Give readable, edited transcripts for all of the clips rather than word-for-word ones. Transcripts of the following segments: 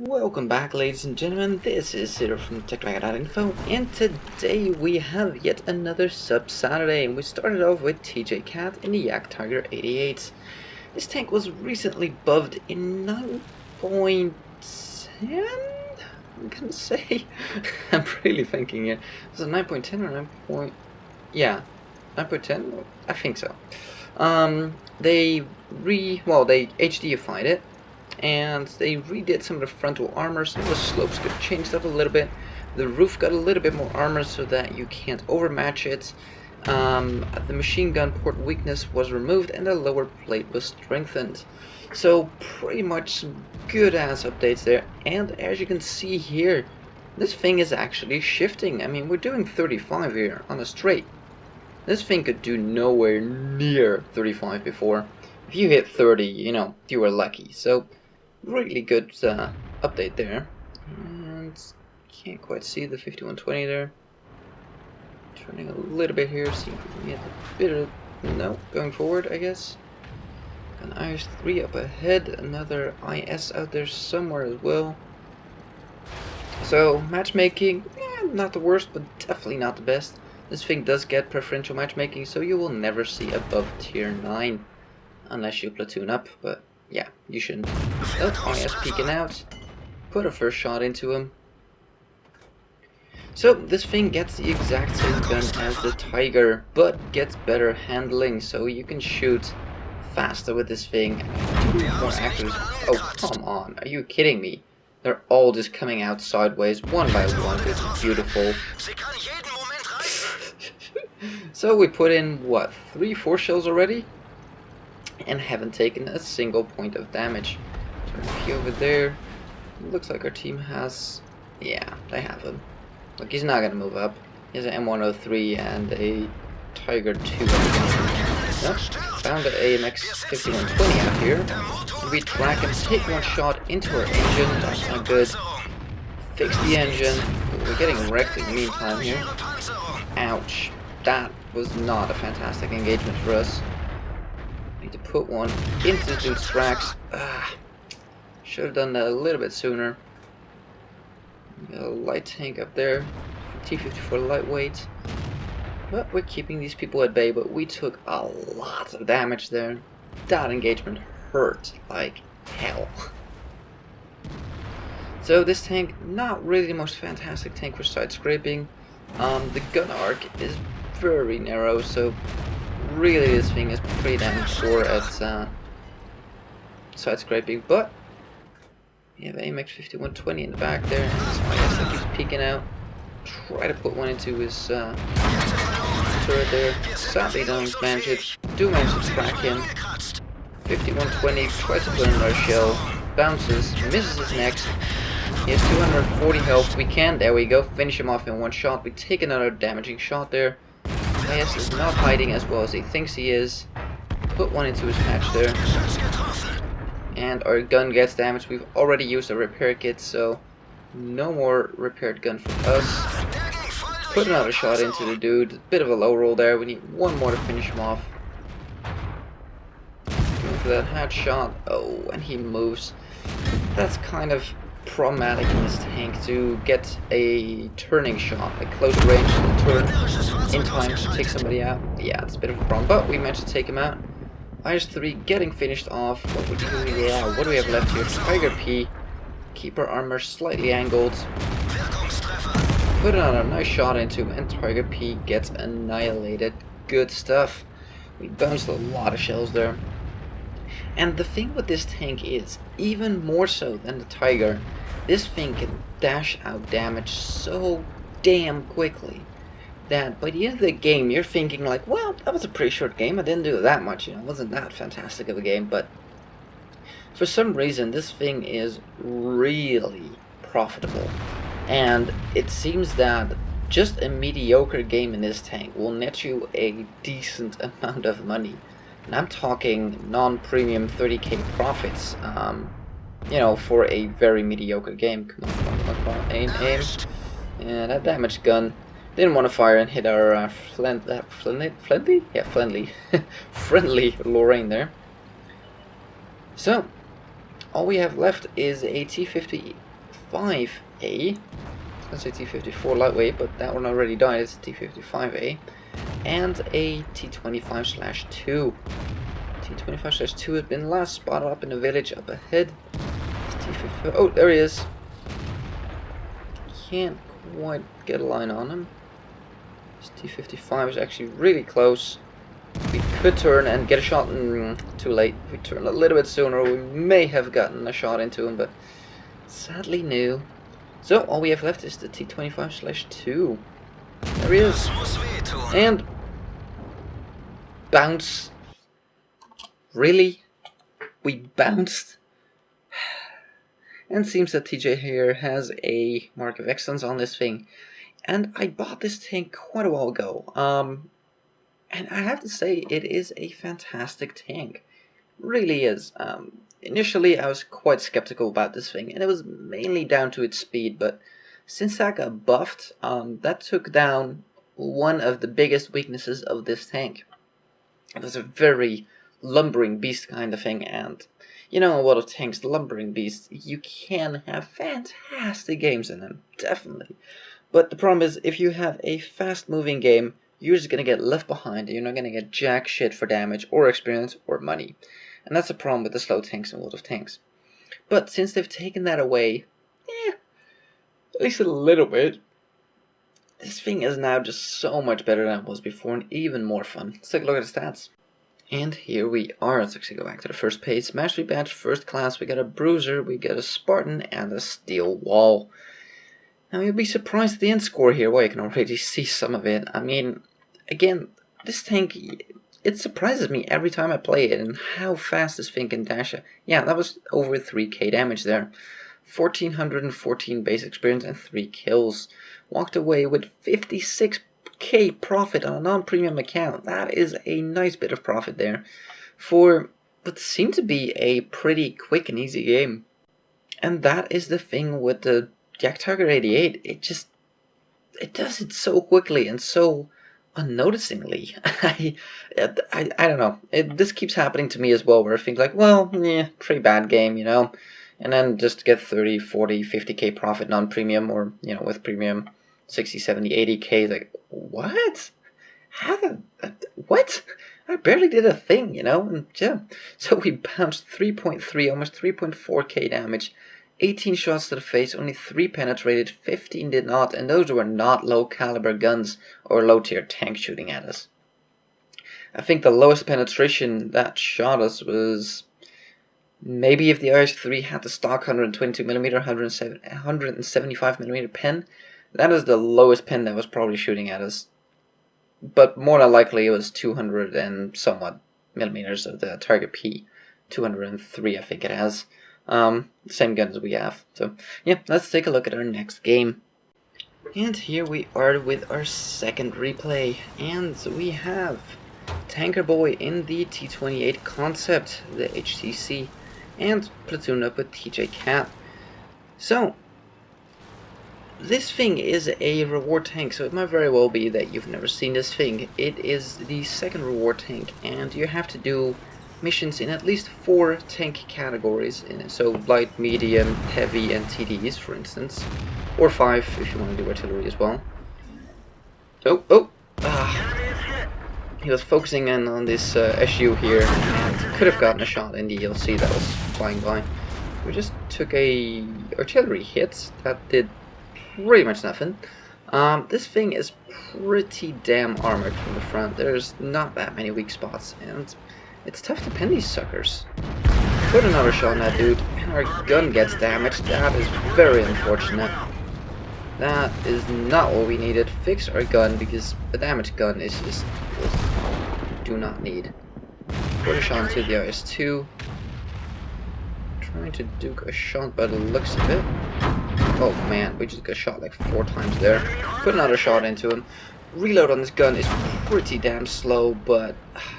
Welcome back, ladies and gentlemen. This is Zero from TechDragon.info, and today we have yet another Sub Saturday, and we started off with TJ Cat in the jagdtiger 88. This tank was recently buffed in 9.10. I'm gonna say. I'm really thinking here. Was it 9.10 or 9. Yeah, 9.10. I think so. They HDified it. And they redid some of the frontal armor, some of the slopes got changed up a little bit. The roof got a little bit more armor so that you can't overmatch it. The machine gun port weakness was removed and the lower plate was strengthened. So pretty much some good ass updates there. And as you can see here, this thing is actually shifting. I mean, we're doing 35 here on a straight. This thing could do nowhere near 35 before. If you hit 30, you know, you were lucky. So really good update there. And can't quite see the 5120 there. Turning a little bit here, seeing if we can get a bit of... No, going forward, I guess. An IS-3 up ahead, another IS out there somewhere as well. So, matchmaking, not the worst, but definitely not the best. This thing does get preferential matchmaking, so you will never see above tier 9. Unless you platoon up, but yeah, you shouldn't. Oh, IS peeking out. Put a first shot into him. So this thing gets the exact same gun as the Tiger, but gets better handling, so you can shoot faster with this thing. More accurate. Oh, come on, are you kidding me? They're all just coming out sideways, one by one. It's beautiful. So we put in, what, 3-4 shells already? And haven't taken a single point of damage. Turn a few over there. Looks like our team has... Yeah, they have him. Look, he's not gonna move up. He has an M103 and a Tiger 2. Nope. Found the AMX 5120 out here. We track and take one shot into our engine. That's not good. Fix the engine. We're getting wrecked in the meantime here. Ouch. That was not a fantastic engagement for us. Need to put one into the dude's tracks. Should have done that a little bit sooner. Got a light tank up there. T-54 lightweight. But we're keeping these people at bay, but we took a lot of damage there. That engagement hurt like hell. So this tank, not really the most fantastic tank for side scraping. The gun arc is very narrow, so really this thing is pretty damn poor at side scraping, but we have AMX 5120 in the back there, and this IS that keeps peeking out. Try to put one into his turret there. Sadly don't manage it. Do manage to track him. 5120 tries to put another shell, bounces, misses his next. He has 240 health. We can, there we go, finish him off in one shot. We take another damaging shot there. IS is not hiding as well as he thinks he is. Put one into his patch there. And our gun gets damaged. We've already used a repair kit, so no more repaired gun for us. Put another shot into the dude. Bit of a low roll there. We need one more to finish him off. Going for that headshot. Oh, and he moves. That's kind of problematic in this tank to get a turning shot, a close range turn in time to take somebody out. Yeah, it's a bit of a problem, but we managed to take him out. IS-3 getting finished off. What would you, yeah, what do we have left here? Tiger P. Keep our armor slightly angled. Put another nice shot into him, and Tiger P gets annihilated. Good stuff. We bounced a lot of shells there. And the thing with this tank is, even more so than the Tiger, this thing can dash out damage so damn quickly that by the end of the game you're thinking like, well, that was a pretty short game, I didn't do that much, you know, it wasn't that fantastic of a game, but for some reason this thing is really profitable. And it seems that just a mediocre game in this tank will net you a decent amount of money. And I'm talking non-premium 30k profits, you know, for a very mediocre game. Come on, aim. Yeah, that damaged gun. Didn't want to fire and hit our friendly? Yeah, friendly. friendly Lorraine there. So, all we have left is a T28 T55A. Let's say T54 lightweight, but that one already died. It's T55A. And a T25/2. T25/2 has been last spotted up in the village up ahead. T55. Oh, there he is. Can't quite get a line on him. This T55 is actually really close. We could turn and get a shot. Too late. If we turn a little bit sooner, we may have gotten a shot into him, but sadly no. So all we have left is the T25/2. There he is. And bounce. Really? We bounced? And seems that TJ here has a mark of excellence on this thing. And I bought this tank quite a while ago. And I have to say, it is a fantastic tank. It really is. Initially, I was quite skeptical about this thing, and it was mainly down to its speed. But since that got buffed, that took down one of the biggest weaknesses of this tank. It was a very lumbering beast kind of thing, and you know, a lot of tanks, the lumbering beasts, you can have fantastic games in them, definitely. But the problem is, if you have a fast-moving game, you're just gonna get left behind, and you're not gonna get jack shit for damage, or experience, or money. And that's the problem with the slow tanks and World of Tanks. But since they've taken that away, at least a little bit, this thing is now just so much better than it was before, and even more fun. Let's take a look at the stats. And here we are. Let's actually go back to the first page. Mastery Badge, First Class. We got a Bruiser, we got a Spartan, and a Steel Wall. Now you'll be surprised at the end score here. Well, you can already see some of it. I mean, again, this tank, it surprises me every time I play it, and how fast this thing can dash it. Yeah, that was over 3k damage there. 1414 base experience and 3 kills. Walked away with 56k profit on a non-premium account. That is a nice bit of profit there for what seemed to be a pretty quick and easy game. And that is the thing with the jagdtiger 88. It does it so quickly and so unnoticingly. I don't know. This keeps happening to me as well, where I think like, well, yeah, pretty bad game, you know, and then just get 30, 40, 50k profit non-premium, or you know, with premium 60, 70, 80k. Like, what? What? I barely did a thing, you know? And yeah, so we bounced 3.3, almost 3.4k damage, 18 shots to the face, only 3 penetrated, 15 did not, and those were not low caliber guns or low tier tanks shooting at us. I think the lowest penetration that shot us was maybe if the IS-3 had the stock 122mm, 175mm pen. That is the lowest pen that was probably shooting at us. But more than likely it was 200 and somewhat millimeters of the target P. 203 I think it has. Same gun as we have. So yeah, let's take a look at our next game. And here we are with our second replay. And we have Tanker Boy in the T28 Concept, the HTC, and platoon up with TJ Cat. So this thing is a reward tank, so it might very well be that you've never seen this thing. It is the second reward tank, and you have to do missions in at least 4 tank categories, so light, medium, heavy, and TDs, for instance, or 5 if you want to do artillery as well. He was focusing in on this SU here, and could have gotten a shot in the ELC that was flying by. We just took a artillery hit that did pretty much nothing. This thing is pretty damn armored from the front. There's not that many weak spots, and it's tough to pen these suckers. Put another shot on that dude, and our gun gets damaged. That is very unfortunate. That is not what we needed. Fix our gun, because the damaged gun is just do not need. Put a shot into the IS-2. Trying to duke a shot by the looks of it. Oh man, we just got shot like 4 times there. Put another shot into him. Reload on this gun is pretty damn slow, but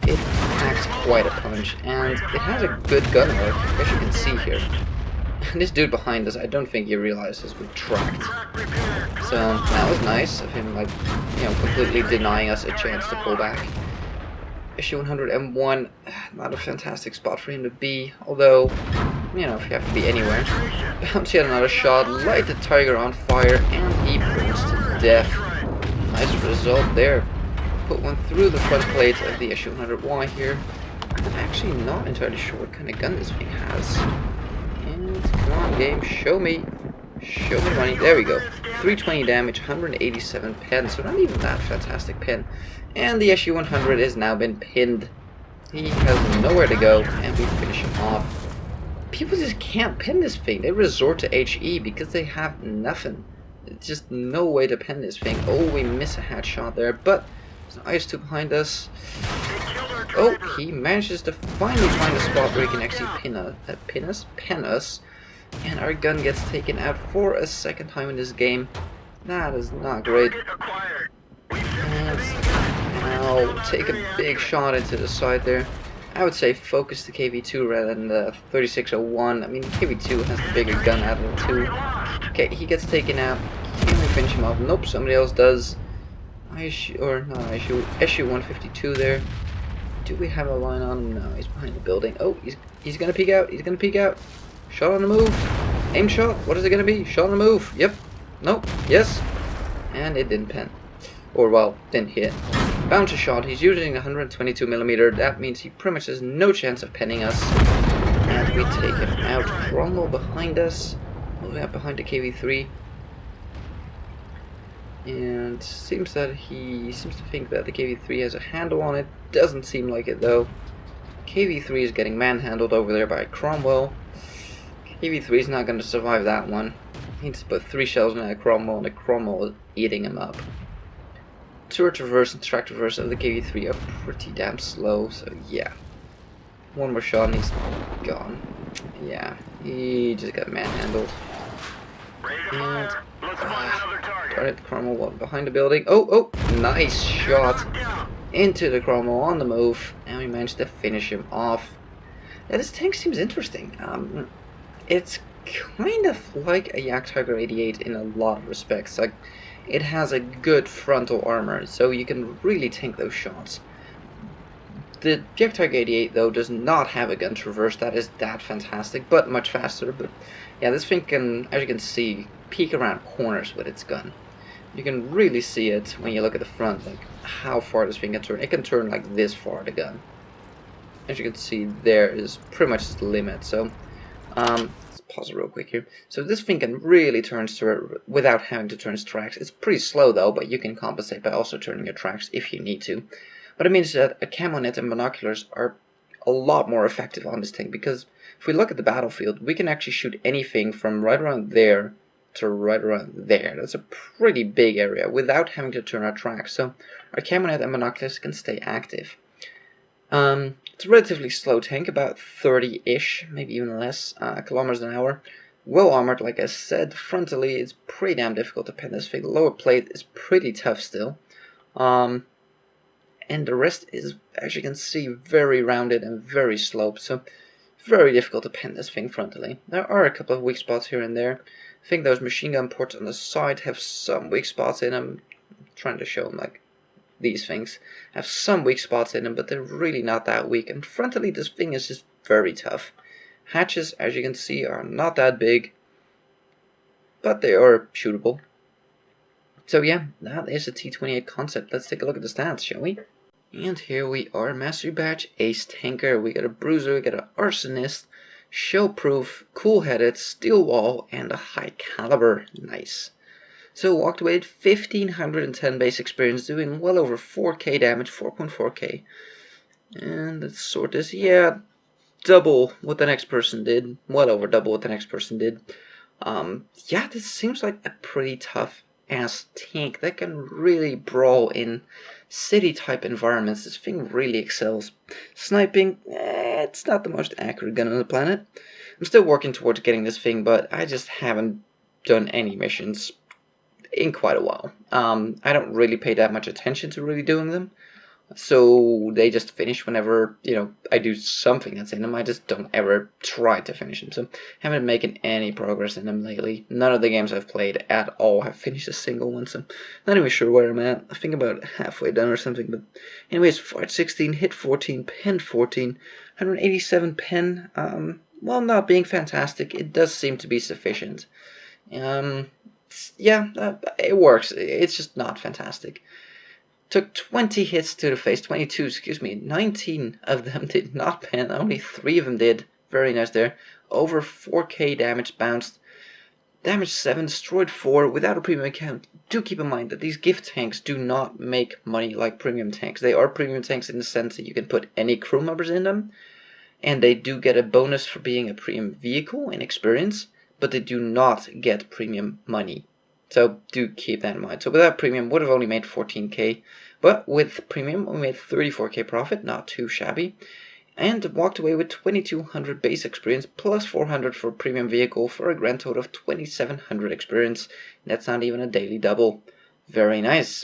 it packs quite a punch, and it has a good gun arc, as you can see here. And this dude behind us, I don't think he realizes we tracked. So that was nice of him, like, you know, completely denying us a chance to pull back. SU-100M1, not a fantastic spot for him to be, although, you know, if you have to be anywhere. Bounce yet another shot, light the Tiger on fire, and he burns to death. Nice result there. Put one through the front plate of the SU-100Y here. I'm actually not entirely sure what kind of gun this thing has. And come on, game, show me. Show me the money. There we go. 320 damage, 187 pen, so not even that fantastic pen. And the SU-100 has now been pinned. He has nowhere to go, and we finish him off. People just can't pin this thing. They resort to HE because they have nothing. There's just no way to pin this thing. Oh, we miss a headshot there, but there's an IS-2 behind us. Oh, he manages to finally find a spot where he can actually pin us. And our gun gets taken out for a second time in this game. That is not great. And now take a big shot into the side there. I would say focus the KV2 rather than the 3601. I mean, KV2 has the bigger gun out of the two. Okay, he gets taken out. Can we finish him off? Nope, somebody else does. SU-152 there. Do we have a line on him? No, he's behind the building. Oh, he's gonna peek out. He's gonna peek out. Shot on the move. Aim shot. What is it gonna be? Shot on the move. Yep. Nope. Yes. And it didn't pen. Or, well, didn't hit. Bounce a shot. He's using 122mm. That means he pretty much has no chance of penning us. And we take him out. Cromwell behind us. Moving up behind the KV3. And seems to think that the KV3 has a handle on it. Doesn't seem like it though. KV3 is getting manhandled over there by Cromwell. KV3 is not going to survive that one. He needs to put 3 shells in that Cromwell, and the Cromwell is eating him up. Turret reverse and track reverse of the KV3 are pretty damn slow, so yeah. One more shot and he's gone. Yeah, he just got manhandled. And target Cromwell one behind the building. Oh, nice shot into the Cromwell on the move, and we managed to finish him off. Now this tank seems interesting. It's kind of like a jagdtiger 88 in a lot of respects. Like, it has a good frontal armor, so you can really tank those shots. The jagdtiger 88 though does not have a gun traverse that is that fantastic, but much faster. But yeah, this thing can, as you can see, peek around corners with its gun. You can really see it when you look at the front, like how far this thing can turn. It can turn like this far, the gun. As you can see, there is pretty much the limit. So let's pause it real quick here. So this thing can really turn without having to turn its tracks. It's pretty slow though, but you can compensate by also turning your tracks if you need to. But it means that a camo net and binoculars are a lot more effective on this thing, because if we look at the battlefield, we can actually shoot anything from right around there to right around there. That's a pretty big area without having to turn our tracks. So our camo net and binoculars can stay active. It's a relatively slow tank, about 30-ish, maybe even less, kilometers an hour. Well armored, like I said. Frontally, it's pretty damn difficult to pen this thing. The lower plate is pretty tough still. And the rest is, as you can see, very rounded and very sloped, so very difficult to pen this thing frontally. There are a couple of weak spots here and there. I think those machine gun ports on the side have some weak spots in them. I'm trying to show them, like, these things have some weak spots in them, but they're really not that weak. And frontally, this thing is just very tough. Hatches, as you can see, are not that big, but they are shootable. So yeah, that is a T28 Concept. Let's take a look at the stats, shall we? And here we are, Mastery Badge, Ace Tanker. We got a Bruiser, we got an Arsonist, Shellproof, Cool-Headed, Steel Wall, and a High Caliber. Nice. So walked away with 1510 base experience, doing well over 4k damage, 4.4k. And let's sort this. Yeah, double what the next person did. Well over double what the next person did. Yeah, this seems like a pretty tough ass tank that can really brawl in city type environments. This thing really excels. Sniping, it's not the most accurate gun on the planet. I'm still working towards getting this thing, but I just haven't done any missions in quite a while. I don't really pay that much attention to really doing them. So they just finish whenever, I do something that's in them. I just don't ever try to finish them. So haven't been making any progress in them lately. None of the games I've played at all have finished a single one. So not even sure where I'm at. I think about halfway done or something. But anyways, fart 16, hit 14, pen 14, 187 pen. While not being fantastic, it does seem to be sufficient. Yeah, it works. It's just not fantastic. Took 20 hits to the face, 22, excuse me, 19 of them did not pen, only 3 of them did. Very nice there. Over 4k damage bounced. Damage 7, destroyed 4 without a premium account. Do keep in mind that these gift tanks do not make money like premium tanks. They are premium tanks in the sense that you can put any crew members in them, and they do get a bonus for being a premium vehicle in experience, but they do not get premium money. So do keep that in mind. So without premium, would have only made 14k, but with premium, we made 34k profit, not too shabby, and walked away with 2200 base experience plus 400 for premium vehicle for a grand total of 2700 experience. That's not even a daily double. Very nice.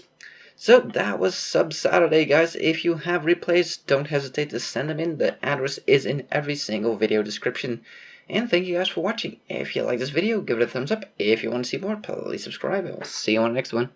So that was Sub Saturday, guys. If you have replays, don't hesitate to send them in. The address is in every single video description. And thank you guys for watching. If you like this video, give it a thumbs up. If you want to see more, please subscribe. I'll see you on the next one.